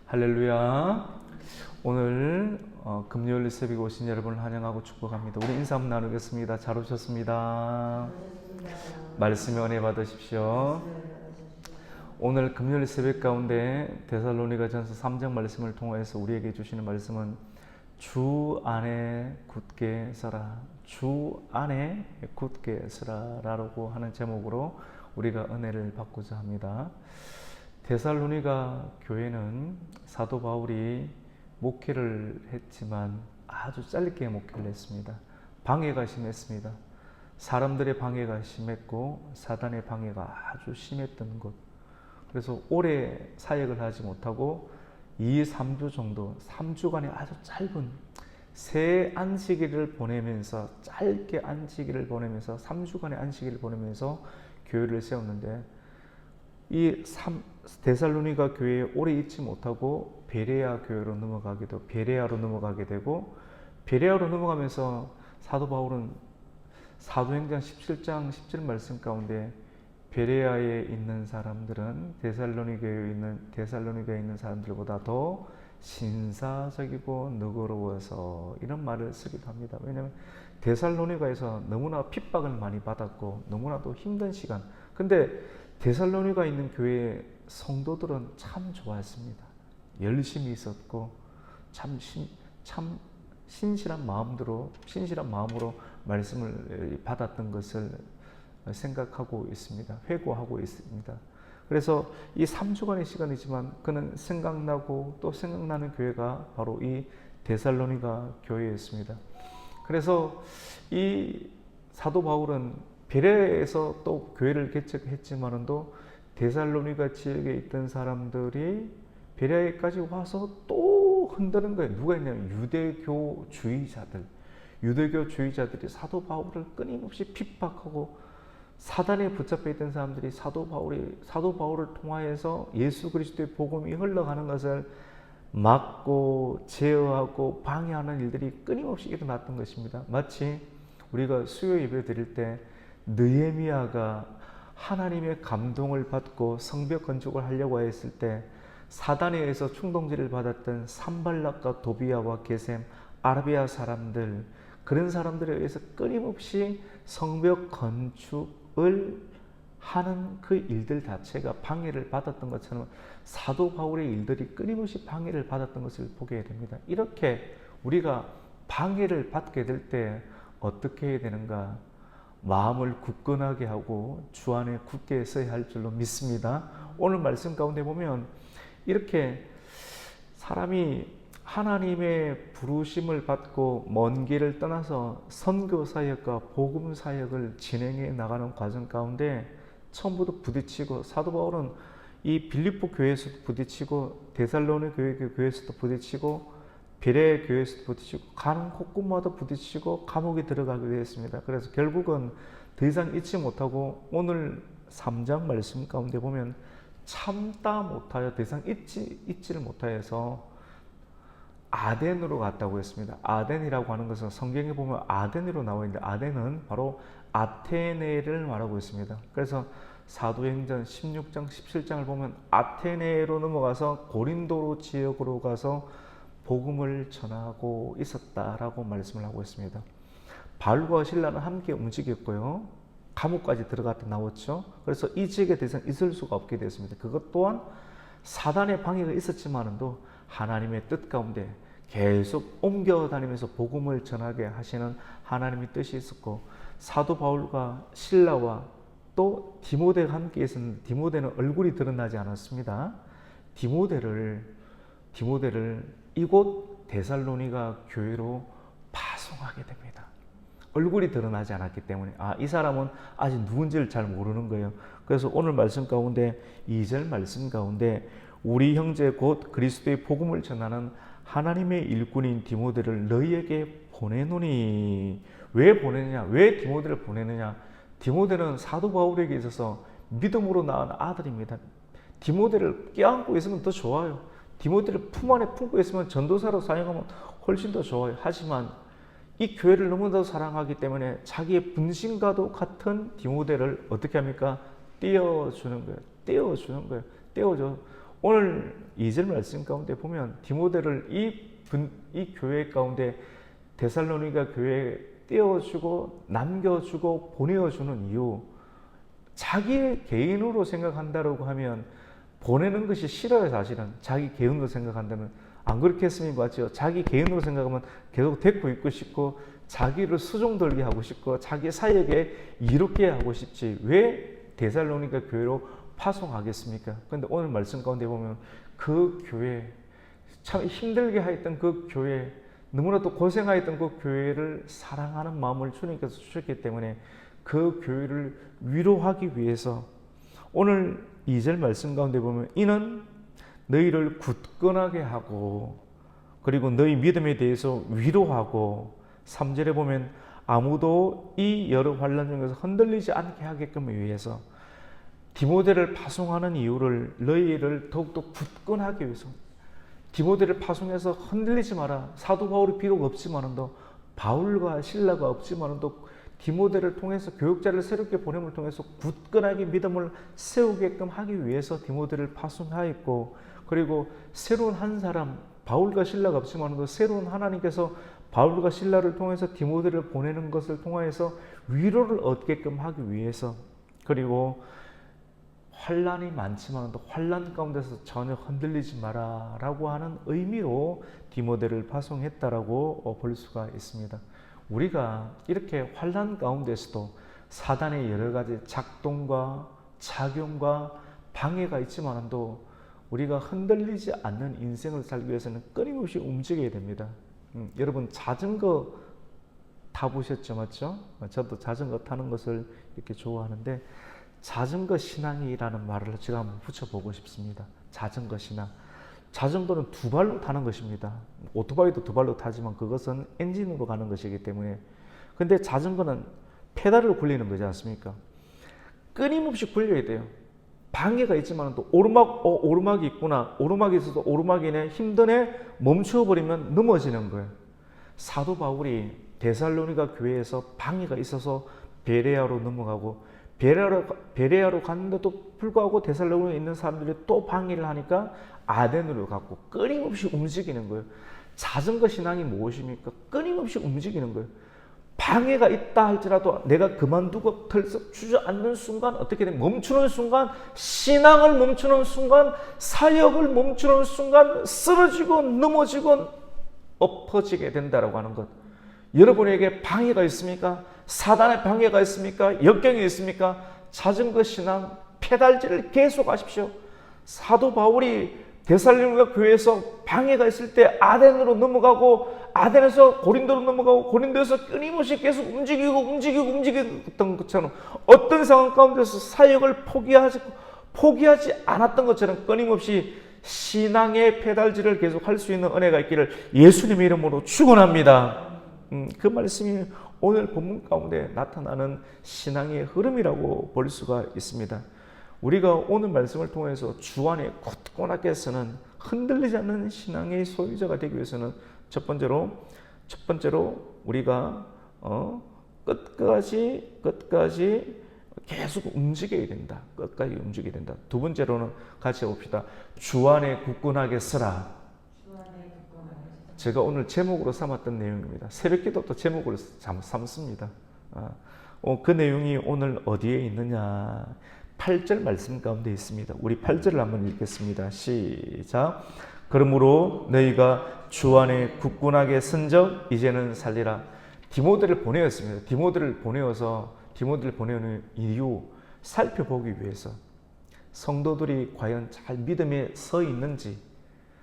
할렐루야. 오늘 금요일 새벽에 오신 여러분을 환영하고 축복합니다. 우리 인사 한번 나누겠습니다. 잘 오셨습니다. 말씀의 은혜 받으십시오. 오늘 금요일 새벽 가운데 데살로니가전서 3장 말씀을 통해서 우리에게 주시는 말씀은 주 안에 굳게 서라, 주 안에 굳게 서라라고 하는 제목으로 우리가 은혜를 받고자 합니다. 데살로니가 교회는 사도 바울이 목회를 했지만 아주 짧게 목회를 했습니다. 방해가 심했습니다. 사람들의 방해가 심했고 사단의 방해가 아주 심했던 곳. 그래서 오래 사역을 하지 못하고 2, 3주 정도, 3주간의 아주 짧은 새 안식일을 보내면서, 짧게 안식일을 보내면서 3주간의 안식일을 보내면서 교회를 세웠는데, 이 데살로니가 교회에 오래 있지 못하고 베레아 교회로 베레아로 넘어가게 되고, 베레아로 넘어가면서 사도 바울은 사도행전 17장 17 말씀 가운데 베레아에 있는 사람들은 데살로니가에 있는 사람들보다 더 신사적이고 너그러워서, 이런 말을 쓰기도 합니다. 왜냐하면 데살로니가에서 너무나 핍박을 많이 받았고 너무나도 힘든 시간, 근데 데살로니가 있는 교회의 성도들은 참 좋았습니다. 열심히 있었고 참 신실한 마음으로 말씀을 받았던 것을 생각하고 있습니다. 회고하고 있습니다. 그래서 이 3주간의 시간이지만 그는 생각나고 또 생각나는 교회가 바로 이 데살로니가 교회였습니다. 그래서 이 사도 바울은 베레아에서 또 교회를 개척했지만도 데살로니가 지역에 있던 사람들이 베레아에까지 와서 또 흔드는 거예요. 누가 있냐면 유대교주의자들이 사도 바울을 끊임없이 핍박하고, 사단에 붙잡혀 있던 사람들이 사도 바울을 통하여서 예수 그리스도의 복음이 흘러가는 것을 막고 제어하고 방해하는 일들이 끊임없이 일어났던 것입니다. 마치 우리가 수요 예배 드릴 때 느헤미야가 하나님의 감동을 받고 성벽 건축을 하려고 했을 때 사단에 의해서 충동질을 받았던 산발락과 도비야와 게셈, 아라비아 사람들, 그런 사람들에 의해서 끊임없이 성벽 건축을 하는 그 일들 자체가 방해를 받았던 것처럼 사도 바울의 일들이 끊임없이 방해를 받았던 것을 보게 됩니다. 이렇게 우리가 방해를 받게 될 때 어떻게 해야 되는가? 마음을 굳건하게 하고 주 안에 굳게 서야 할 줄로 믿습니다. 오늘 말씀 가운데 보면 이렇게 사람이 하나님의 부르심을 받고 먼 길을 떠나서 선교 사역과 복음 사역을 진행해 나가는 과정 가운데 처음부터 부딪히고, 사도 바울은 이 빌립보 교회에서도 부딪히고 데살로니 교회에서도 부딪히고 베레아 교회에서도 부딪히고 가는 곳곳마다 부딪히고 감옥에 들어가게 되었습니다. 그래서 결국은 더 이상 잊지 못하고 오늘 3장 말씀 가운데 보면 참다 못하여 더 이상 잊지를 못하여서 아덴으로 갔다고 했습니다. 아덴이라고 하는 것은 성경에 보면 아덴으로 나와 있는데, 아덴은 바로 아테네를 말하고 있습니다. 그래서 사도행전 16장 17장을 보면 아테네로 넘어가서 고린도 지역으로 가서 복음을 전하고 있었다라고 말씀을 하고 있습니다. 바울과 실라는 함께 움직였고요. 감옥까지 들어갔다 나왔죠. 그래서 이 지역에 대해서 있을 수가 없게 됐습니다. 그것 또한 사단의 방해가 있었지만도 하나님의 뜻 가운데 계속 옮겨다니면서 복음을 전하게 하시는 하나님의 뜻이 있었고, 사도 바울과 실라와 또 디모데가 함께 있었는데 디모데는 얼굴이 드러나지 않았습니다. 디모데를 이곳 데살로니가 교회로 파송하게 됩니다. 얼굴이 드러나지 않았기 때문에 이 사람은 아직 누군지를 잘 모르는 거예요. 그래서 오늘 말씀 가운데 2절 말씀 가운데 우리 형제 곧 그리스도의 복음을 전하는 하나님의 일꾼인 디모데를 너희에게 보내노니. 왜 보내느냐? 왜 디모데를 보내느냐? 디모데는 사도 바울에게 있어서 믿음으로 낳은 아들입니다. 디모데를 껴안고 있으면 더 좋아요. 디모데를 품 안에 품고 있으면 전도사로 사용하면 훨씬 더 좋아요. 하지만 이 교회를 너무나도 사랑하기 때문에 자기의 분신과도 같은 디모데를 어떻게 합니까? 떼어주는 거예요. 떼어줘. 오늘 2절 말씀 가운데 보면 디모데를 이 교회 가운데 데살로니가 교회에 띄워주고 남겨주고 보내어주는 이유, 자기 개인으로 생각한다고 하면 보내는 것이 싫어요. 사실은 자기 개인으로 생각한다면 안 그렇게 했으면 맞죠. 자기 개인으로 생각하면 계속 데리고 있고 싶고 자기를 수종들게 하고 싶고 자기 사역에 이롭게 하고 싶지 왜 데살로니가 교회로 파송하겠습니까? 그런데 오늘 말씀 가운데 보면 그 교회, 참 힘들게 하였던 그 교회, 너무나도 고생하였던 그 교회를 사랑하는 마음을 주님께서 주셨기 때문에 그 교회를 위로하기 위해서 오늘 2절 말씀 가운데 보면 이는 너희를 굳건하게 하고 그리고 너희 믿음에 대해서 위로하고 3절에 보면 아무도 이 여러 환난 중에서 흔들리지 않게 하게끔 위해서 디모데를 파송하는 이유를 너희를 더욱더 굳건하기 위해서 디모데를 파송해서 흔들리지 마라. 사도 바울이 비록 없지만도 바울과 실라가 없지만도 디모데를 통해서 교육자를 새롭게 보냄을 통해서 굳건하게 믿음을 세우게끔 하기 위해서 디모데를 파송하였고 그리고 새로운 한 사람 바울과 실라가 없지만도 새로운 하나님께서 바울과 실라를 통해서 디모데를 보내는 것을 통해서 위로를 얻게끔 하기 위해서 그리고 환난이 많지만도 환난 가운데서 전혀 흔들리지 마라 라고 하는 의미로 디모데를 파송했다라고 볼 수가 있습니다. 우리가 이렇게 환난 가운데서도 사단의 여러 가지 작동과 작용과 방해가 있지만도 우리가 흔들리지 않는 인생을 살기 위해서는 끊임없이 움직여야 됩니다. 여러분 자전거 타보셨죠? 맞죠? 저도 자전거 타는 것을 이렇게 좋아하는데 자전거 신앙이라는 말을 제가 한번 붙여보고 싶습니다. 자전거 신앙. 자전거는 두 발로 타는 것입니다. 오토바이도 두 발로 타지만 그것은 엔진으로 가는 것이기 때문에 근데 자전거는 페달을 굴리는 거지 않습니까? 끊임없이 굴려야 돼요. 방해가 있지만 또 오르막이 있구나. 오르막이 있어도 오르막이네. 힘드네. 멈추어버리면 넘어지는 거예요. 사도 바울이 데살로니가 교회에서 방해가 있어서 베레아로 넘어가고 베레아로 갔는데도 불구하고 데살로니가에 있는 사람들이 또 방해를 하니까 아덴으로 갔고 끊임없이 움직이는 거예요. 자전거 신앙이 무엇입니까? 끊임없이 움직이는 거예요. 방해가 있다 할지라도 내가 그만두고 털썩 주저앉는 순간 어떻게 돼? 멈추는 순간 신앙을 멈추는 순간 사역을 멈추는 순간 쓰러지고 넘어지고 엎어지게 된다라고 하는 것. 여러분에게 방해가 있습니까? 사단의 방해가 있습니까? 역경이 있습니까? 자전거 신앙 페달질을 계속 하십시오. 사도 바울이 데살로니가 교회에서 방해가 있을 때 아덴으로 넘어가고 아덴에서 고린도로 넘어가고 고린도에서 끊임없이 계속 움직이던 것처럼 어떤 상황 가운데서 사역을 포기하지 않았던 것처럼 끊임없이 신앙의 페달질을 계속 할 수 있는 은혜가 있기를 예수님의 이름으로 축원합니다. 그 말씀이 오늘 본문 가운데 나타나는 신앙의 흐름이라고 볼 수가 있습니다. 우리가 오늘 말씀을 통해서 주 안에 굳건하게 서는 흔들리지 않는 신앙의 소유자가 되기 위해서는 첫 번째로 우리가 끝까지 계속 움직여야 된다. 끝까지 움직여야 된다. 두 번째로는 같이 봅시다. 주 안에 굳건하게 서라. 제가 오늘 제목으로 삼았던 내용입니다. 새벽기도도 제목으로 삼습니다. 그 내용이 오늘 어디에 있느냐? 8절 말씀 가운데 있습니다. 우리 8절을 한번 읽겠습니다. 시작. 그러므로 너희가 주 안에 굳건하게 선적 이제는 살리라. 디모데를 보내었습니다. 디모데를 보내는 이유 살펴보기 위해서 성도들이 과연 잘 믿음에 서 있는지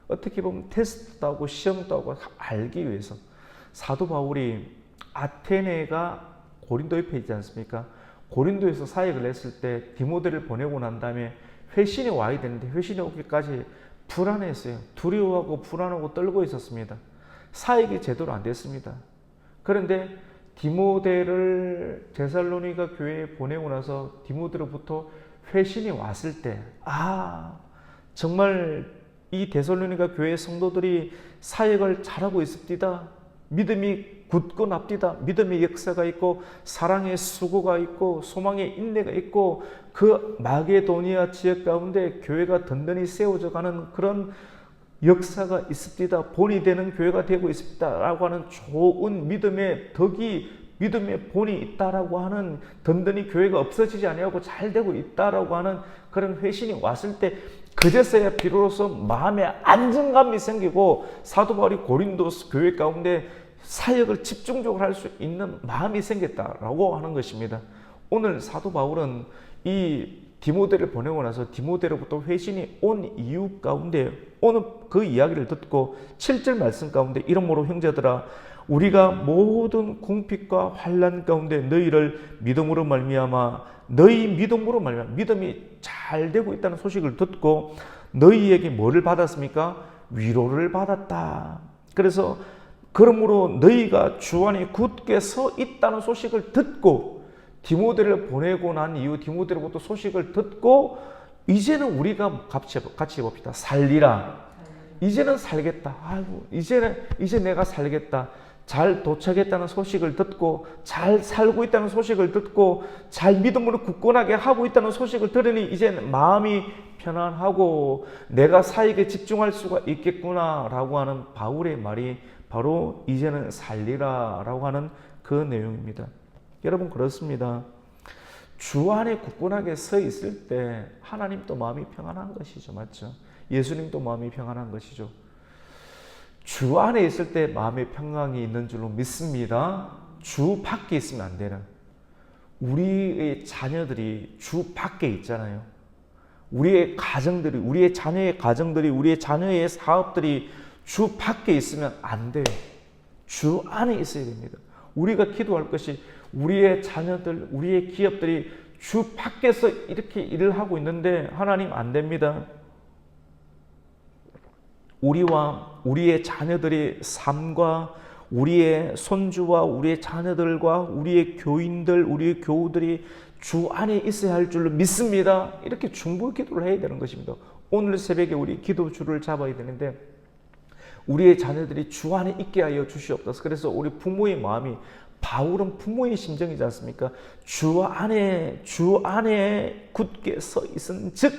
어떻게 보면 테스트도 하고 시험도 하고 알기 위해서 사도 바울이 아테네가 고린도 옆에 있지 않습니까? 고린도에서 사역을 했을 때 디모데를 보내고 난 다음에 회신이 와야 되는데 회신이 오기까지 불안했어요. 두려워하고 불안하고 떨고 있었습니다. 사역이 제대로 안 됐습니다. 그런데 디모데를 데살로니가 교회에 보내고 나서 디모데로부터 회신이 왔을 때 정말 이 데살로니가 교회 성도들이 사역을 잘하고 있습니다. 믿음이 굳건합디다. 믿음의 역사가 있고 사랑의 수고가 있고 소망의 인내가 있고 그 마게도니아 지역 가운데 교회가 든든히 세워져 가는 그런 역사가 있습니다. 본이 되는 교회가 되고 있습니다. 라고 하는 좋은 믿음의 덕이 믿음의 본이 있다라고 하는 든든히 교회가 없어지지 아니하고 잘 되고 있다라고 하는 그런 회신이 왔을 때 그제서야 비로소 마음에 안정감이 생기고 사도 바울이 고린도 교회 가운데 사역을 집중적으로 할 수 있는 마음이 생겼다라고 하는 것입니다. 오늘 사도 바울은 이 디모데를 보내고 나서 디모데로부터 회신이 온 이유 가운데 오늘 그 이야기를 듣고 7절 말씀 가운데 이러므로 형제들아 우리가 모든 궁핍과 환난 가운데 너희를 믿음으로 말미암아 너희 믿음으로 말미암아 믿음이 잘 되고 있다는 소식을 듣고 너희에게 뭐를 받았습니까? 위로를 받았다. 그래서 그러므로 너희가 주 안에 굳게 서 있다는 소식을 듣고 디모데를 보내고 난 이후 디모데로부터 소식을 듣고 이제는 우리가 같이 봅시다. 살리라. 이제는 살겠다. 아이고, 이제 내가 살겠다. 잘 도착했다는 소식을 듣고 잘 살고 있다는 소식을 듣고 잘 믿음으로 굳건하게 하고 있다는 소식을 들으니 이제 마음이 편안하고 내가 사역에 집중할 수가 있겠구나 라고 하는 바울의 말이 바로 이제는 살리라 라고 하는 그 내용입니다. 여러분 그렇습니다. 주 안에 굳건하게 서 있을 때 하나님도 마음이 평안한 것이죠. 맞죠? 예수님도 마음이 평안한 것이죠. 주 안에 있을 때 마음의 평강이 있는 줄로 믿습니다. 주 밖에 있으면 안 되는 우리의 자녀들이 주 밖에 있잖아요. 우리의 가정들이, 우리의 자녀의 가정들이, 우리의 자녀의 사업들이 주 밖에 있으면 안 돼요. 주 안에 있어야 됩니다. 우리가 기도할 것이 우리의 자녀들, 우리의 기업들이 주 밖에서 이렇게 일을 하고 있는데 하나님 안 됩니다. 우리와 우리의 자녀들의 삶과 우리의 손주와 우리의 자녀들과 우리의 교인들, 우리의 교우들이 주 안에 있어야 할 줄로 믿습니다. 이렇게 중보 기도를 해야 되는 것입니다. 오늘 새벽에 우리 기도줄을 잡아야 되는데 우리의 자녀들이 주 안에 있게 하여 주시옵소서. 그래서 우리 부모의 마음이 바울은 부모의 심정이지 않습니까? 주 안에 굳게 서 있은 즉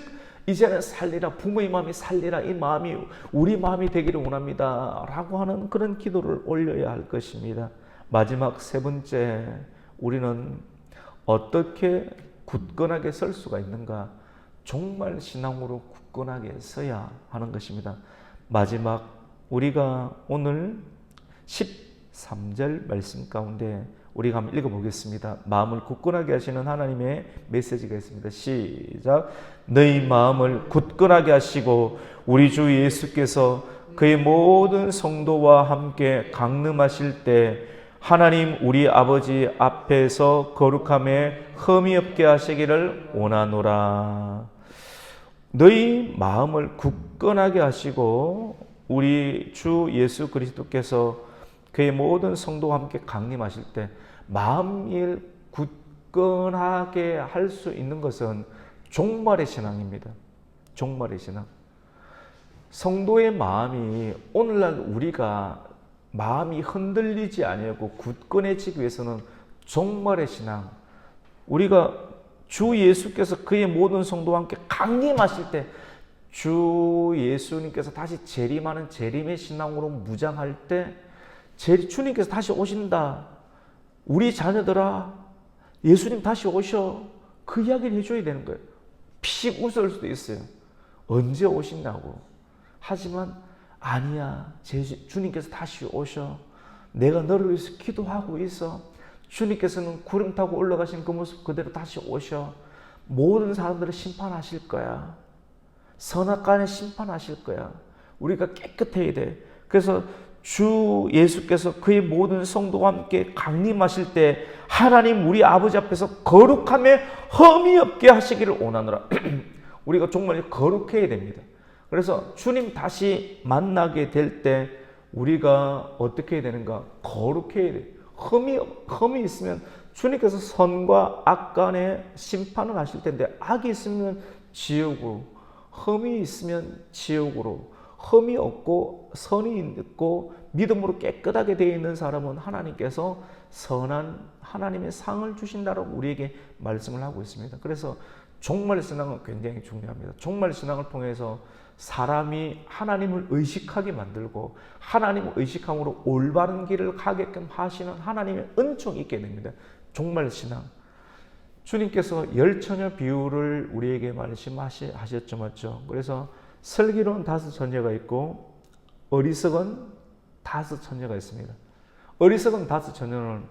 이제는 살리라. 부모의 마음이 살리라. 이 마음이 우리 마음이 되기를 원합니다. 라고 하는 그런 기도를 올려야 할 것입니다. 마지막 세 번째, 우리는 어떻게 굳건하게 설 수가 있는가? 정말 신앙으로 굳건하게 서야 하는 것입니다. 마지막 우리가 오늘 13절 말씀 가운데 우리가 한번 읽어보겠습니다. 마음을 굳건하게 하시는 하나님의 메시지가 있습니다. 시작. 너희 마음을 굳건하게 하시고 우리 주 예수께서 그의 모든 성도와 함께 강림하실 때 하나님 우리 아버지 앞에서 거룩함에 흠이 없게 하시기를 원하노라. 너희 마음을 굳건하게 하시고 우리 주 예수 그리스도께서 그의 모든 성도와 함께 강림하실 때 마음을 굳건하게 할 수 있는 것은 종말의 신앙입니다. 종말의 신앙. 성도의 마음이 오늘날 우리가 마음이 흔들리지 아니하고 굳건해지기 위해서는 종말의 신앙. 우리가 주 예수께서 그의 모든 성도와 함께 강림하실 때 주 예수님께서 다시 재림하는 재림의 신앙으로 무장할 때 주님께서 다시 오신다. 우리 자녀들아 예수님 다시 오셔. 그 이야기를 해줘야 되는 거예요. 피식 웃을 수도 있어요. 언제 오신다고. 하지만 아니야. 주님께서 다시 오셔. 내가 너를 위해서 기도하고 있어. 주님께서는 구름 타고 올라가신 그 모습 그대로 다시 오셔. 모든 사람들을 심판하실 거야. 선악간에 심판하실 거야. 우리가 깨끗해야 돼. 그래서 주 예수께서 그의 모든 성도와 함께 강림하실 때 하나님 우리 아버지 앞에서 거룩함에 흠이 없게 하시기를 원하노라. 우리가 정말 거룩해야 됩니다. 그래서 주님 다시 만나게 될 때 우리가 어떻게 해야 되는가? 거룩해야 돼. 흠이 있으면 주님께서 선과 악 간에 심판을 하실 텐데 악이 있으면 지옥으로, 흠이 있으면 지옥으로, 흠이 없고 선이 있고 믿음으로 깨끗하게 되어 있는 사람은 하나님께서 선한 하나님의 상을 주신다고 우리에게 말씀을 하고 있습니다. 그래서 종말신앙은 굉장히 중요합니다. 종말신앙을 통해서 사람이 하나님을 의식하게 만들고 하나님을 의식함으로 올바른 길을 가게끔 하시는 하나님의 은총이 있게 됩니다. 종말신앙. 주님께서 열처녀 비유를 우리에게 말씀하셨죠, 맞죠? 그래서 슬기로운 5처녀가 있고 어리석은 5처녀가 있습니다. 어리석은 5처녀는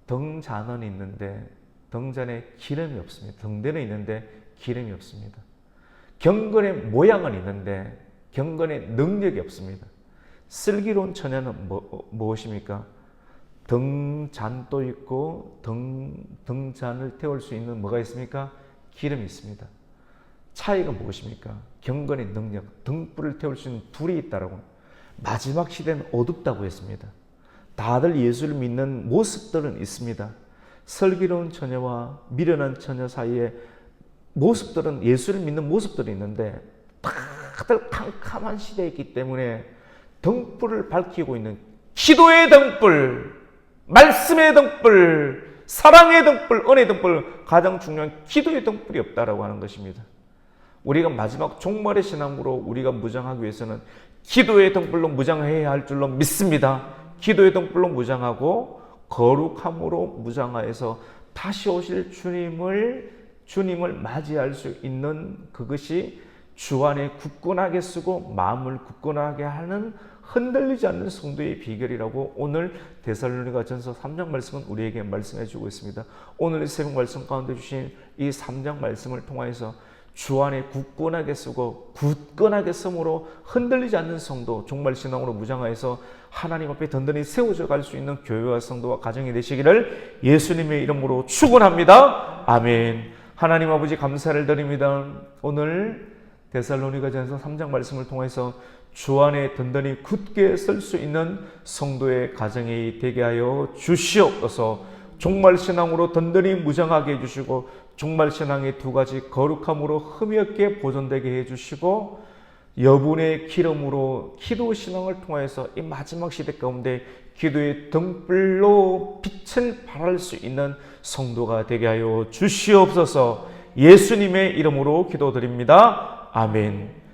등잔은 있는데 등잔에 기름이 없습니다. 등대는 있는데 기름이 없습니다. 경건의 모양은 있는데 경건의 능력이 없습니다. 슬기로운 처녀는 무엇입니까? 등잔도 있고 등잔을 태울 수 있는 뭐가 있습니까? 기름이 있습니다. 차이가 무엇입니까? 경건의 능력, 등불을 태울 수 있는 불이 있다라고. 마지막 시대는 어둡다고 했습니다. 다들 예수를 믿는 모습들은 있습니다. 슬기로운 처녀와 미련한 처녀 사이에 모습들은 예수를 믿는 모습들이 있는데 다들 캄캄한 시대에 있기 때문에 등불을 밝히고 있는 기도의 등불, 말씀의 등불, 사랑의 등불, 은혜의 등불, 가장 중요한 기도의 등불이 없다라고 하는 것입니다. 우리가 마지막 종말의 신앙으로 우리가 무장하기 위해서는 기도의 등불로 무장해야 할 줄로 믿습니다. 기도의 등불로 무장하고 거룩함으로 무장하여서 다시 오실 주님을 맞이할 수 있는 그것이 주 안에 굳건하게 쓰고 마음을 굳건하게 하는 흔들리지 않는 성도의 비결이라고 오늘 데살로니가전서 3장 말씀은 우리에게 말씀해 주고 있습니다. 오늘 새벽 말씀 가운데 주신 이 3장 말씀을 통하여서 주 안에 굳건하게 쓰고 굳건하게 쓰므로 흔들리지 않는 성도, 종말신앙으로 무장하여서 하나님 앞에 든든히 세워져 갈 수 있는 교회와 성도와 가정이 되시기를 예수님의 이름으로 축원합니다. 아멘. 하나님 아버지 감사를 드립니다. 오늘 데살로니가전서 3장 말씀을 통해서 주 안에 든든히 굳게 설 수 있는 성도의 가정이 되게 하여 주시옵소서. 종말신앙으로 든든히 무장하게 해주시고 종말신앙의 2가지 거룩함으로 흠이 없게 보존되게 해주시고 여분의 기름으로 기도신앙을 통해서 이 마지막 시대 가운데 기도의 등불로 빛을 발할 수 있는 성도가 되게 하여 주시옵소서. 예수님의 이름으로 기도드립니다. 아멘.